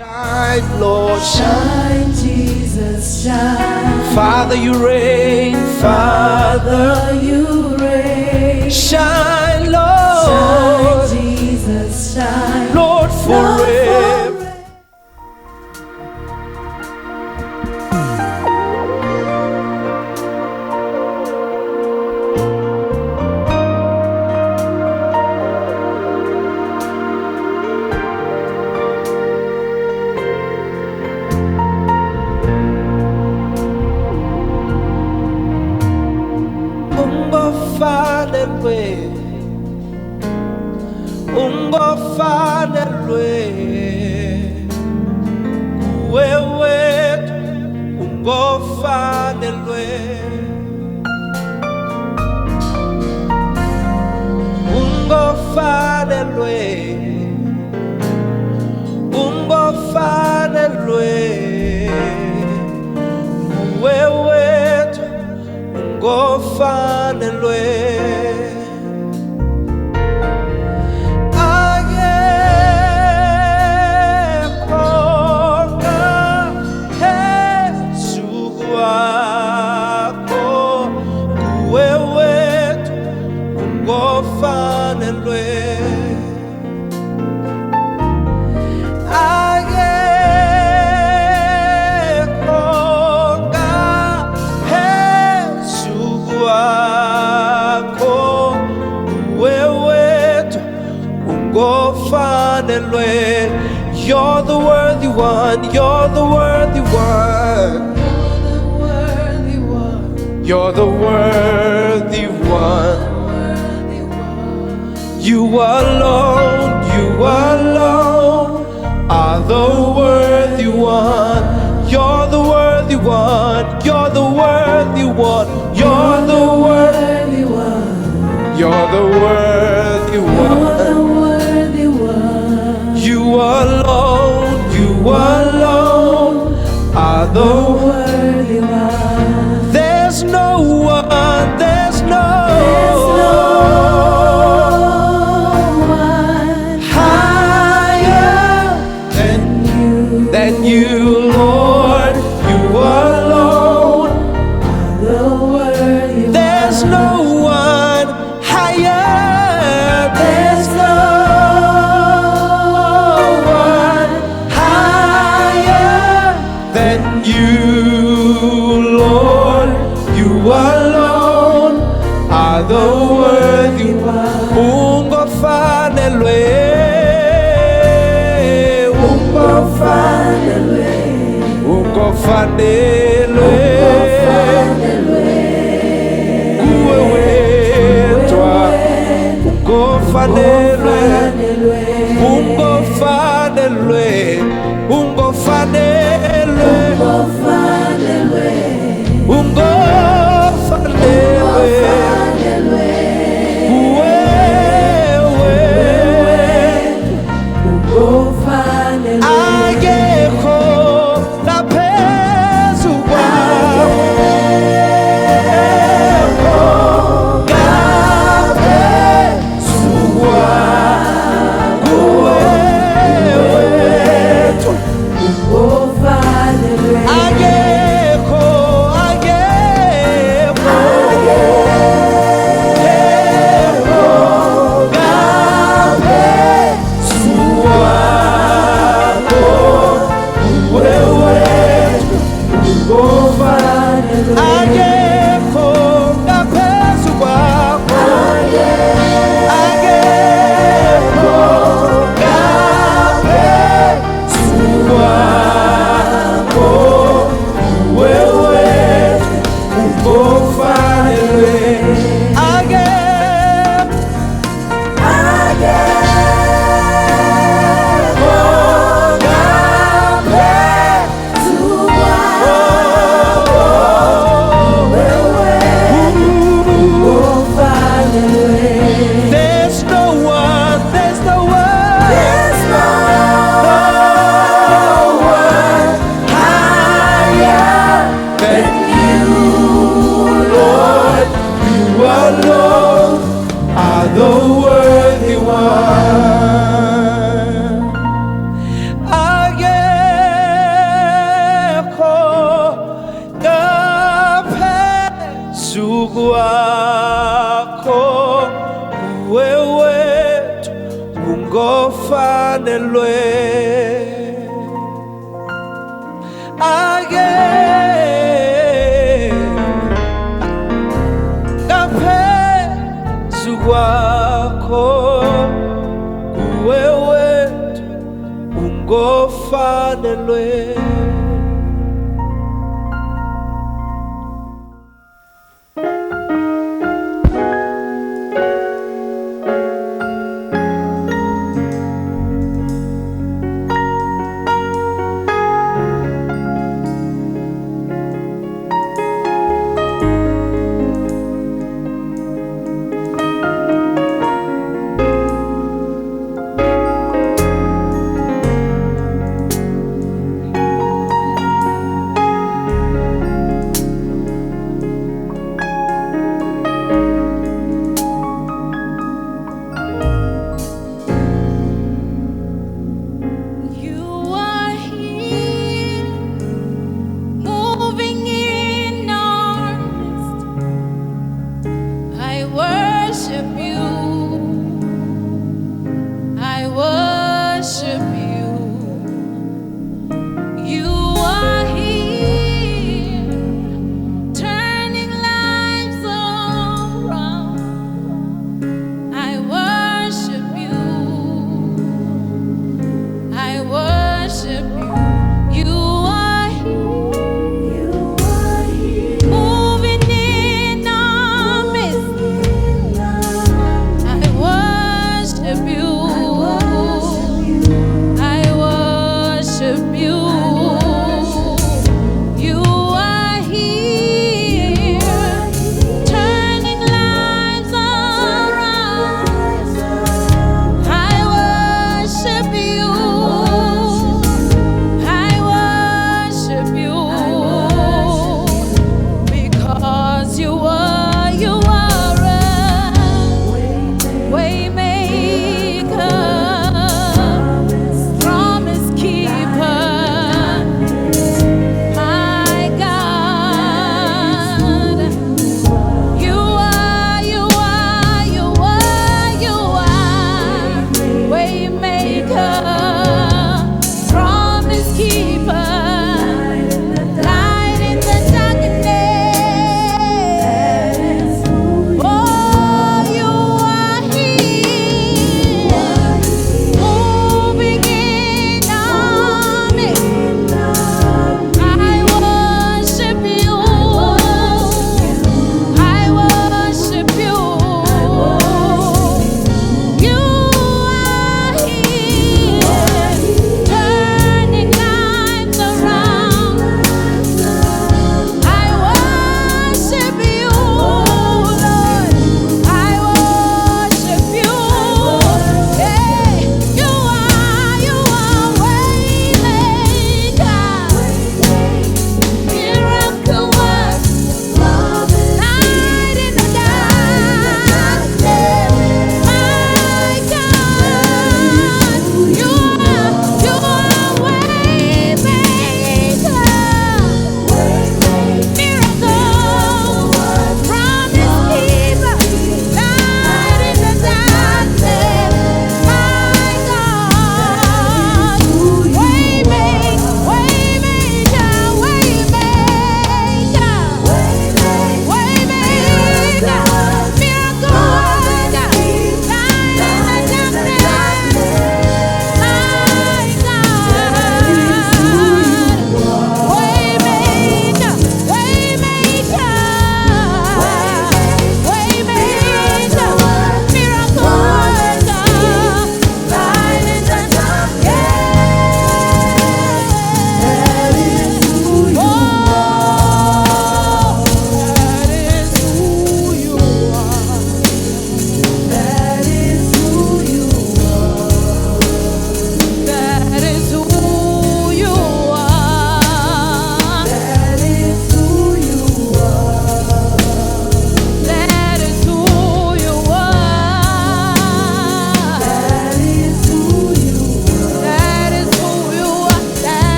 Shine, Lord, Shine, Jesus, shine. Father, you reign. Father, you reign. Shine, Lord. Shine, Jesus, shine. Lord, forever. Ungofanelwe wewe ungofanelwe ungofanelwe wewe ungofanelwe You're the worthy one, you're the worthy one, you're the worthy one. You alone are the worthy one. You're the worthy one, you're the worthy one, you're the worthy one, you're the worthy one. You alone are the worthy one. There's no one, there's no one higher than you, Lord. You alone are the worthy one. There's no one higher. There's no you, Lord, you alone are the worthy one. Ungofanelwe, ungofanelwe, ungofanelwe, kuwe wetwa, ungofanelwe, ungofanelwe, ungofanelwe. Oh, again. Ngaphezu kwakho kuwewe ungofanelwe.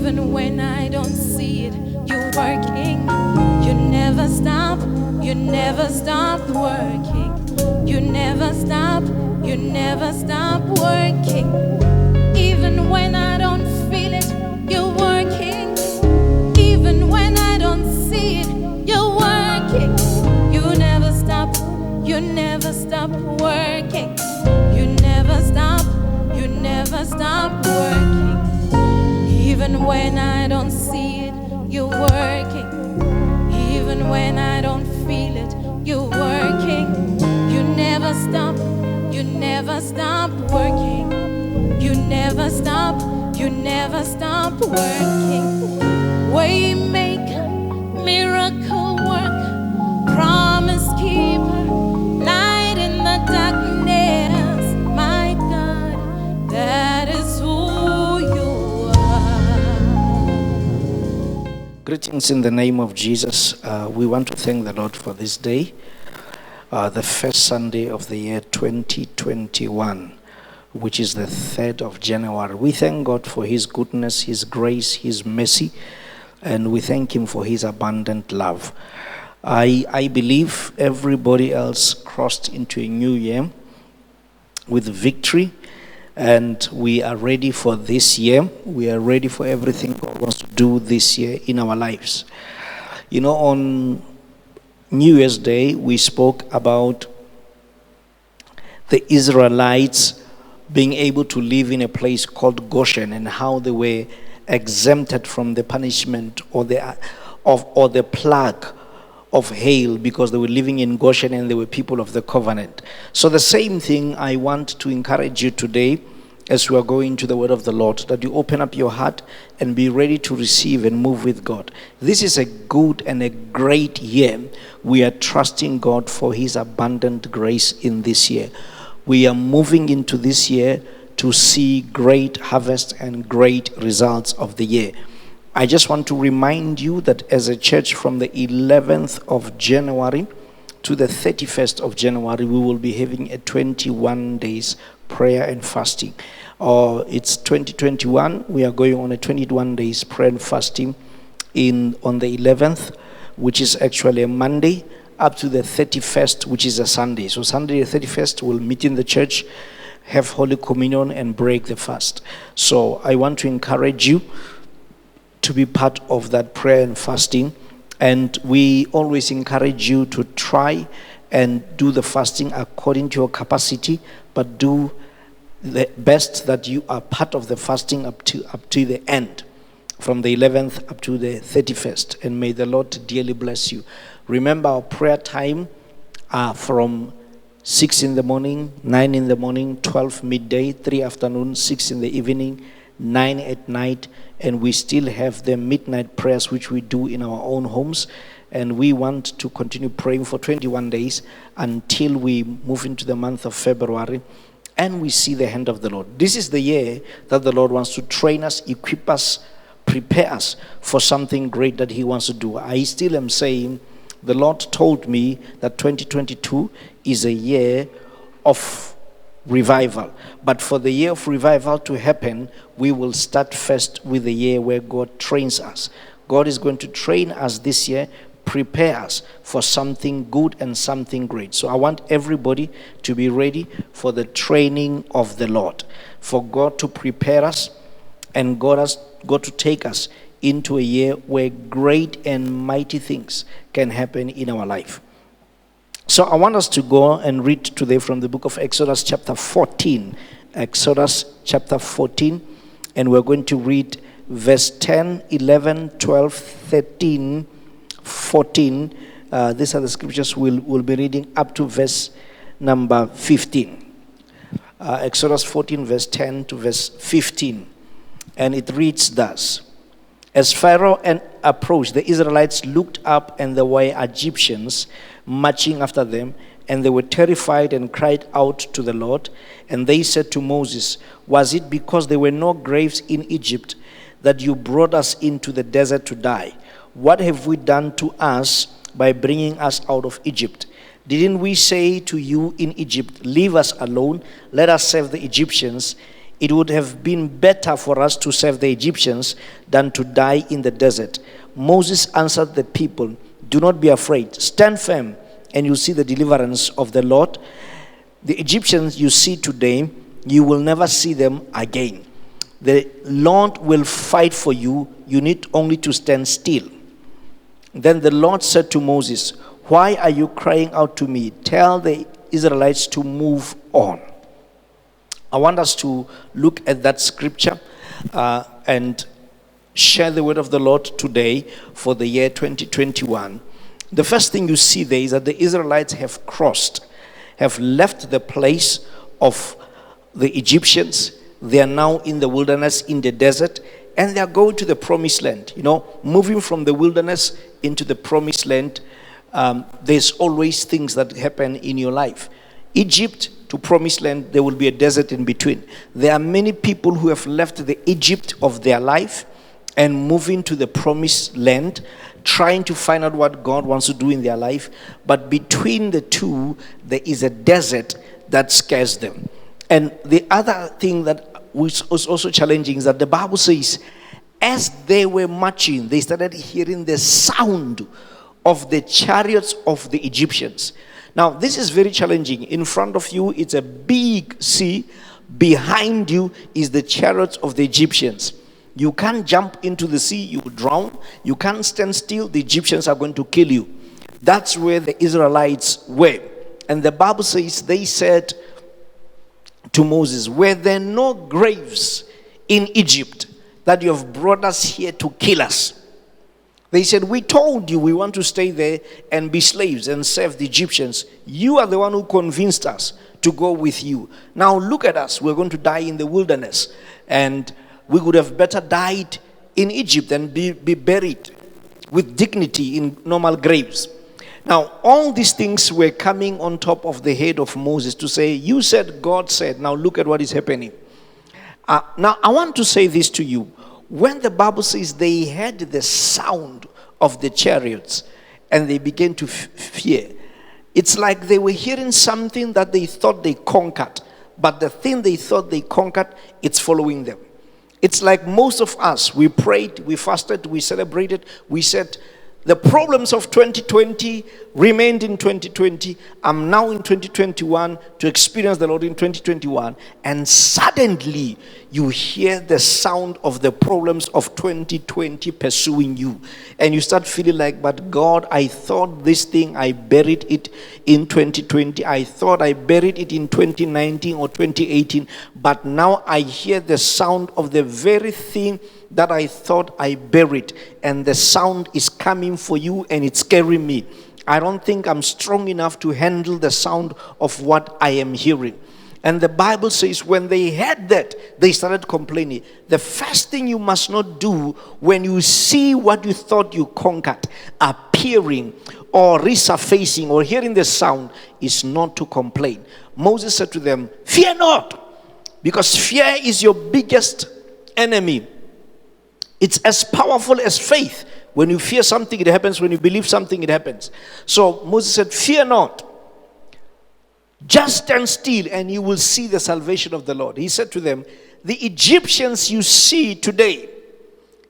Even when I don't see it, you're working. You never stop working. You never stop working. Even when I don't feel it, you're working. Even when I don't see it, you're working. You never stop working. You never stop working. Even when I don't see it, you're working. Even when I don't feel it, you're working. You never stop working. You never stop working. Waymaker, miracle worker, promise keeper, light in the darkness. My God, that is who you are. Greetings in the name of Jesus. We want to thank the Lord for this day, the first Sunday of the year 2021, which is the 3rd of January. We thank God for His goodness, His grace, His mercy, and we thank Him for His abundant love. I believe everybody else crossed into a new year with victory, and we are ready for this year. We are ready for everything God wants to do this year in our lives. You know, on New Year's Day, we spoke about the Israelites being able to live in a place called Goshen and how they were exempted from the punishment or the plague of hail because they were living in Goshen and they were people of the covenant. So the same thing I want to encourage you today as we are going to the word of the Lord, that you open up your heart and be ready to receive and move with God. This is a good and a great year. We are trusting God for His abundant grace in this year. We are moving into this year to see great harvest and great results of the year. I just want to remind you that as a church, from the 11th of January to the 31st of January, we will be having a 21 days prayer and fasting. It's 2021. We are going on a 21 days prayer and fasting on the 11th, which is actually a Monday, up to the 31st, which is a Sunday. So Sunday the 31st, we'll meet in the church, have Holy Communion, and break the fast. So I want to encourage you to be part of that prayer and fasting. And we always encourage you to try and do the fasting according to your capacity, but do the best that you are part of the fasting up to the end, from the 11th up to the 31st. And may the Lord dearly bless you. Remember, our prayer time are from 6 in the morning, 9 in the morning, 12 midday, 3 afternoon, 6 in the evening, 9 at night, and we still have the midnight prayers which we do in our own homes. And we want to continue praying for 21 days until we move into the month of February and we see the hand of the Lord. This is the year that the Lord wants to train us, equip us, prepare us for something great that He wants to do. I still am saying, the Lord told me that 2022 is a year of revival. But for the year of revival to happen, we will start first with the year where God trains us. God is going to train us this year, prepare us for something good and something great. So I want everybody to be ready for the training of the Lord, for God to prepare us, and God to take us into a year where great and mighty things can happen in our life. So I want us to go and read today from the book of Exodus chapter 14. Exodus chapter 14, and we're going to read verse 10, 11, 12, 13, 14. These are the scriptures we'll be reading up to verse number 15. Exodus 14, verse 10 to verse 15. And it reads thus: As Pharaoh approached, the Israelites looked up, and there were Egyptians marching after them, and they were terrified and cried out to the Lord. And they said to Moses, "Was it because there were no graves in Egypt that you brought us into the desert to die? What have we done to us by bringing us out of Egypt? Didn't we say to you in Egypt, 'Leave us alone, let us serve the Egyptians'? it would have been better for us to serve the Egyptians than to die in the desert. Moses answered the people, do not be afraid. Stand firm, and you'll see the deliverance of the Lord. The Egyptians you see today, you will never see them again. The Lord will fight for you. You need only to stand still. Then the Lord said to Moses, why are you crying out to me? Tell the Israelites to move on. I want us to look at that scripture and share the word of the Lord today for the year 2021. The first thing you see there is that the Israelites have left the place of the Egyptians. They are now in the wilderness, in the desert, and they are going to the promised land. You know, moving from the wilderness into the promised land, there's always things that happen in your life. Egypt to promised land, there will be a desert in between. There are many people who have left the Egypt of their life and moving to the promised land, trying to find out what God wants to do in their life. But between the two, there is a desert that scares them. And the other thing that was also challenging is that the Bible says, as they were marching, they started hearing the sound of the chariots of the Egyptians. Now, this is very challenging. In front of you, it's a big sea. Behind you is the chariots of the Egyptians. You can't jump into the sea, you will drown. You can't stand still, the Egyptians are going to kill you. That's where the Israelites were. And the Bible says, they said to Moses, were there no graves in Egypt that you have brought us here to kill us? They said, we told you we want to stay there and be slaves and serve the Egyptians. You are the one who convinced us to go with you. Now look at us. We're going to die in the wilderness. And we would have better died in Egypt and be buried with dignity in normal graves. Now, all these things were coming on top of the head of Moses to say, you said, God said. Now look at what is happening. Now, I want to say this to you. When the Bible says they heard the sound of the chariots and they began to fear, it's like they were hearing something that they thought they conquered, but the thing they thought they conquered, it's following them. It's like most of us, we prayed, we fasted, we celebrated, we said, the problems of 2020 remained in 2020. I'm now in 2021 to experience the Lord in 2021. And suddenly you hear the sound of the problems of 2020 pursuing you. And you start feeling like, but God, I thought this thing, I buried it in 2020. I thought I buried it in 2019 or 2018. But now I hear the sound of the very thing that I thought I buried, and the sound is coming for you and it's scaring me. I don't think I'm strong enough to handle the sound of what I am hearing. And the Bible says when they heard that, they started complaining. The first thing you must not do when you see what you thought you conquered appearing or resurfacing or hearing the sound is not to complain. Moses said to them, fear not, because fear is your biggest enemy. It's as powerful as faith. When you fear something, it happens. When you believe something, it happens. So Moses said, fear not. Just stand still and you will see the salvation of the Lord. He said to them, the Egyptians you see today,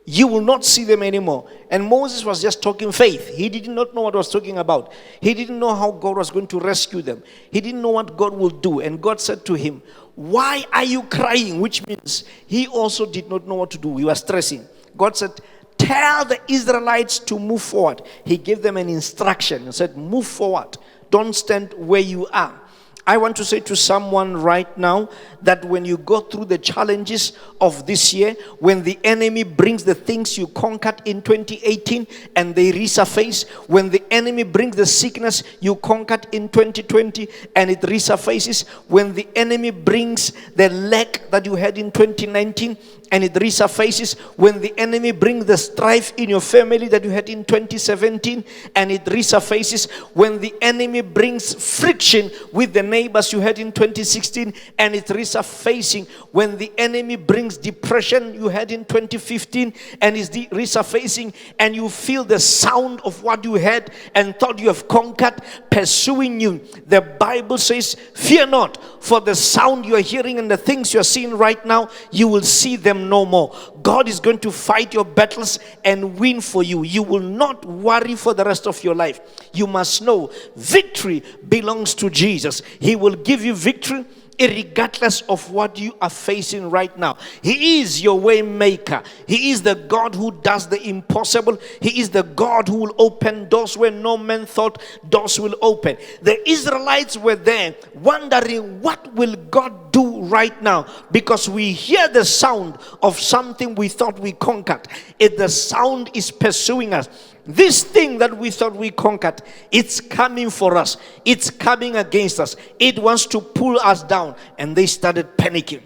you will not see them anymore. And Moses was just talking faith. He did not know what he was talking about. He didn't know how God was going to rescue them. He didn't know what God will do. And God said to him, why are you crying? Which means he also did not know what to do. He was stressing. God said, tell the Israelites to move forward. He gave them an instruction and said, move forward. Don't stand where you are. I want to say to someone right now that when you go through the challenges of this year, when the enemy brings the things you conquered in 2018 and they resurface, when the enemy brings the sickness you conquered in 2020 and it resurfaces, when the enemy brings the lack that you had in 2019 and it resurfaces when the enemy brings the strife in your family that you had in 2017, and it resurfaces when the enemy brings friction with the neighbors you had in 2016, and it's resurfacing when the enemy brings depression you had in 2015, and is resurfacing, and you feel the sound of what you had and thought you have conquered pursuing you. The Bible says, fear not, for the sound you are hearing and the things you are seeing right now, you will see them no more. God is going to fight your battles and win for you. You will not worry for the rest of your life. You must know victory belongs to Jesus. He will give you victory regardless of what you are facing right now. He is your way maker. He is the God who does the impossible. He is the God who will open doors where no man thought doors will open. The Israelites were there wondering, what will God do right now? Because we hear the sound of something we thought we conquered. If the sound is pursuing us, this thing that we thought we conquered, it's coming for us. It's coming against us. It wants to pull us down. And they started panicking.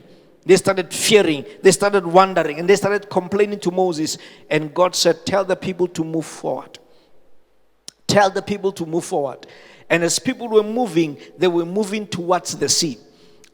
They started fearing. They started wondering. And they started complaining to Moses. And God said, tell the people to move forward. Tell the people to move forward. And as people were moving, they were moving towards the sea.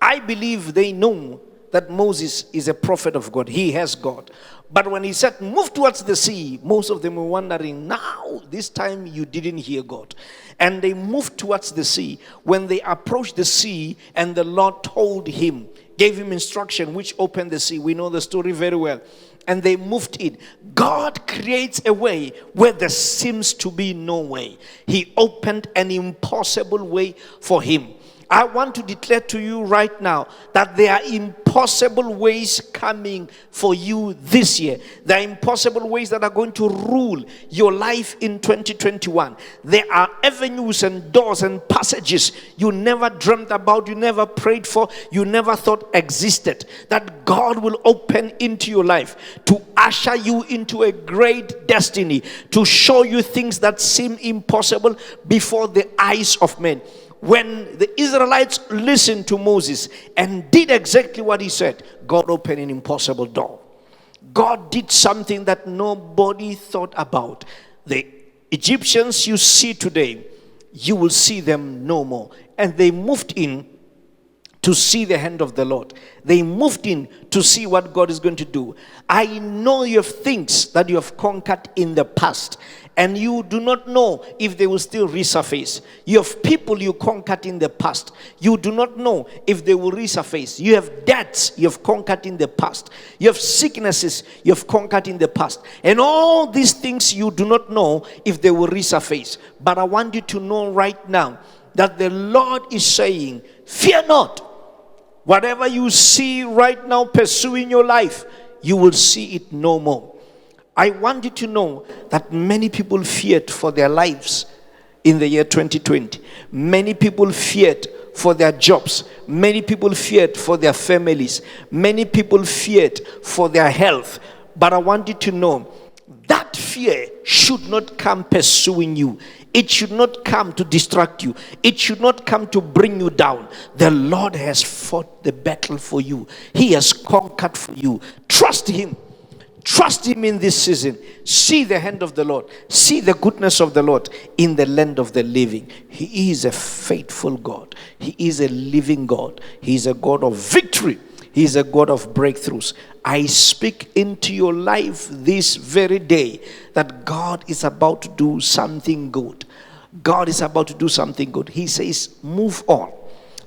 I believe they know that Moses is a prophet of God. He has God. But when he said, move towards the sea, most of them were wondering, now, this time you didn't hear God. And they moved towards the sea. When they approached the sea, and the Lord told him, gave him instruction, which opened the sea. We know the story very well. And they moved in. God creates a way where there seems to be no way. He opened an impossible way for him. I want to declare to you right now that there are impossible ways coming for you this year. There are impossible ways that are going to rule your life in 2021. There are avenues and doors and passages you never dreamt about, you never prayed for, you never thought existed, that God will open into your life to usher you into a great destiny, to show you things that seem impossible before the eyes of men. When the Israelites listened to Moses and did exactly what he said, God opened an impossible door. God did something that nobody thought about. The Egyptians you see today, you will see them no more. And they moved in to see the hand of the Lord. They moved in to see what God is going to do. I know you have things that you have conquered in the past, and you do not know if they will still resurface. You have people you conquered in the past. You do not know if they will resurface. You have debts you have conquered in the past. You have sicknesses you have conquered in the past. And all these things you do not know if they will resurface. But I want you to know right now that the Lord is saying, fear not. Whatever you see right now pursuing your life, you will see it no more. I want you to know that many people feared for their lives in the year 2020. Many people feared for their jobs. Many people feared for their families. Many people feared for their health. But I want you to know that fear should not come pursuing you. It should not come to distract you. It should not come to bring you down. The Lord has fought the battle for you. He has conquered for you. Trust Him. Trust Him in this season. See the hand of the Lord. See the goodness of the Lord in the land of the living. He is a faithful God. He is a living God. He is a God of victory. He is a God of breakthroughs. I speak into your life this very day that God is about to do something good. God is about to do something good. He says, move on.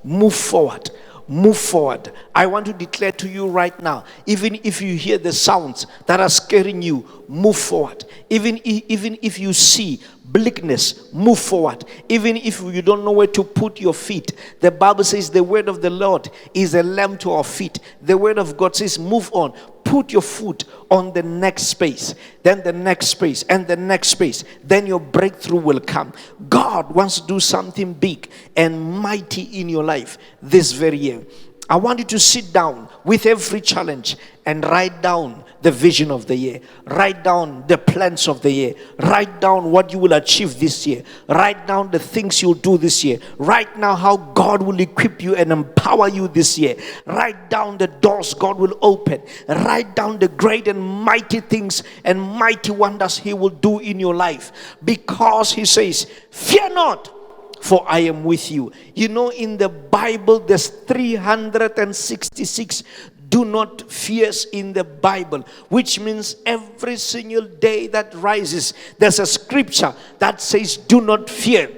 Move forward. Move forward. I want to declare to you right now, even if you hear the sounds that are scaring you, move forward. Even if you see bleakness, move forward. Even if you don't know where to put your feet, the Bible says the word of the Lord is a lamp to our feet. The word of God says move on. Put your foot on the next space, then the next space, and the next space. Then your breakthrough will come. God wants to do something big and mighty in your life this very year. I want you to sit down with every challenge and write down the vision of the year. Write down the plans of the year. Write down what you will achieve this year. Write down the things you'll do this year. Write now how God will equip you and empower you this year. Write down the doors God will open. Write down the great and mighty things and mighty wonders He will do in your life. Because He says, fear not, for I am with you. You know, in the Bible, there's 366 do not fears in the Bible, which means every single day that rises, there's a scripture that says, do not fear,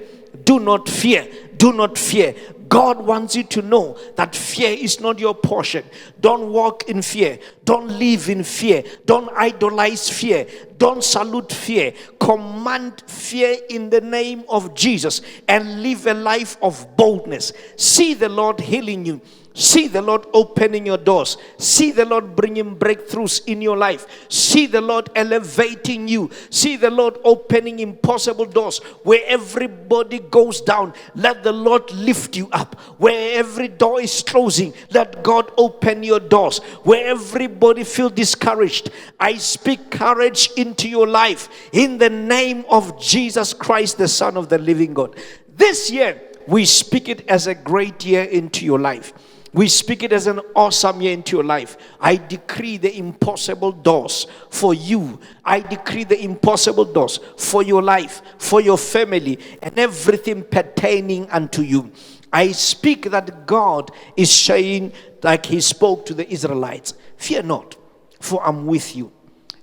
do not fear, do not fear. God wants you to know that fear is not your portion. Don't walk in fear. Don't live in fear. Don't idolize fear. Don't salute fear. Command fear in the name of Jesus and live a life of boldness. See the Lord healing you. See the Lord opening your doors. See the Lord bringing breakthroughs in your life. See the Lord elevating you. See the Lord opening impossible doors. Where everybody goes down, let the Lord lift you up. Where every door is closing, let God open your doors. Where everybody feels discouraged, I speak courage into your life in the name of Jesus Christ, the Son of the living God. This year, we speak it as a great year into your life. We speak it as an awesome year into your life. I decree the impossible doors for you. I decree the impossible doors for your life, for your family, and everything pertaining unto you. I speak that God is saying, like He spoke to the Israelites, fear not, for I'm with you.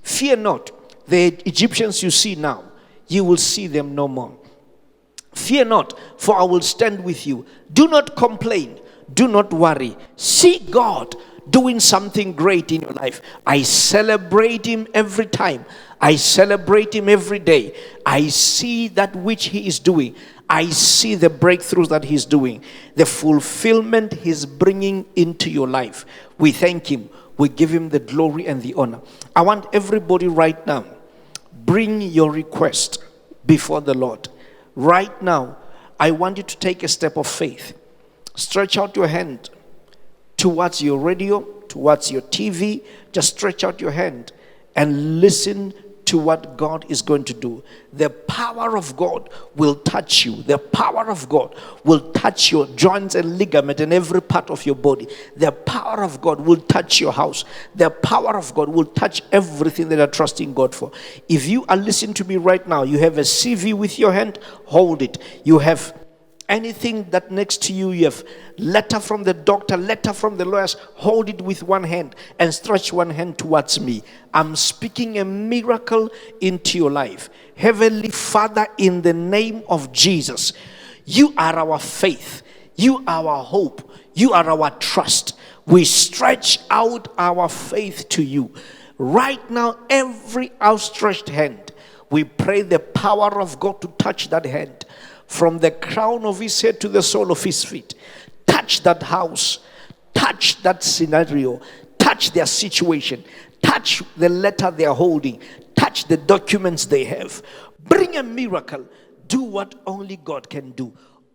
Fear not. The Egyptians you see now, you will see them no more. Fear not, for I will stand with you. Do not complain. Do not worry. See God doing something great in your life. I celebrate Him every time. I celebrate Him every day. I see that which He is doing. I see the breakthroughs that He's doing. The fulfillment He's bringing into your life. We thank Him. We give Him the glory and the honor. I want everybody right now, bring your request before the Lord. Right now, I want you to take a step of faith. Stretch out your hand towards your radio, towards your TV. Just stretch out your hand and listen to what God is going to do. The power of God will touch you. The power of God will touch your joints and ligament and every part of your body. The power of God will touch your house. The power of God will touch everything that you're trusting God for. If you are listening to me right now, you have a CV with your hand, hold it. You have anything that next to you, you have letter from the doctor, letter from the lawyers, hold it with one hand and stretch one hand towards me. I'm speaking a miracle into your life. Heavenly Father, in the name of Jesus, you are our faith, you are our hope, you are our trust. We stretch out our faith to you. Right now, every outstretched hand, we pray the power of God to touch that hand. From the crown of his head to the sole of his feet. Touch that house. Touch that scenario. Touch their situation. Touch the letter they are holding. Touch the documents they have. Bring a miracle. Do what only God can do.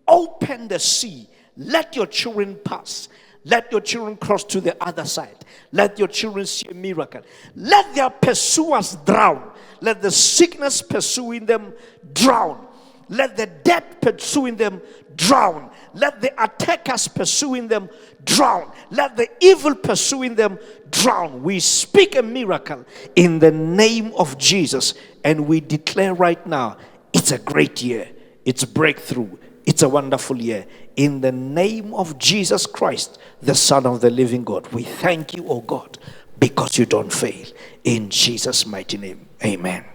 Open the sea. Let your children pass. Let your children cross to the other side. Let your children see a miracle. Let their pursuers drown. Let the sickness pursuing them drown. Let the death pursuing them drown. Let the attackers pursuing them drown. Let the evil pursuing them drown. We speak a miracle in the name of Jesus. And we declare right now, it's a great year. It's breakthrough. It's a wonderful year. In the name of Jesus Christ, the Son of the living God, we thank you, oh God, because you don't fail. In Jesus' mighty name, amen.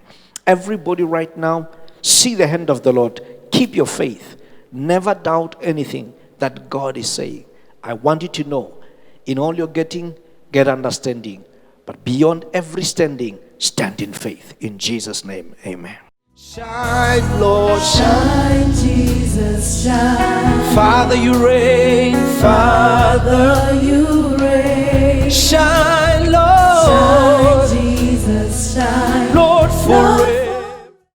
Everybody right now, see the hand of the Lord. Keep your faith. Never doubt anything that God is saying. I want you to know, in all you're getting, get understanding. But beyond every standing, stand in faith. In Jesus' name, amen. Shine, Lord, Shine, Jesus, shine. Father, you reign. Father, you reign. Shine.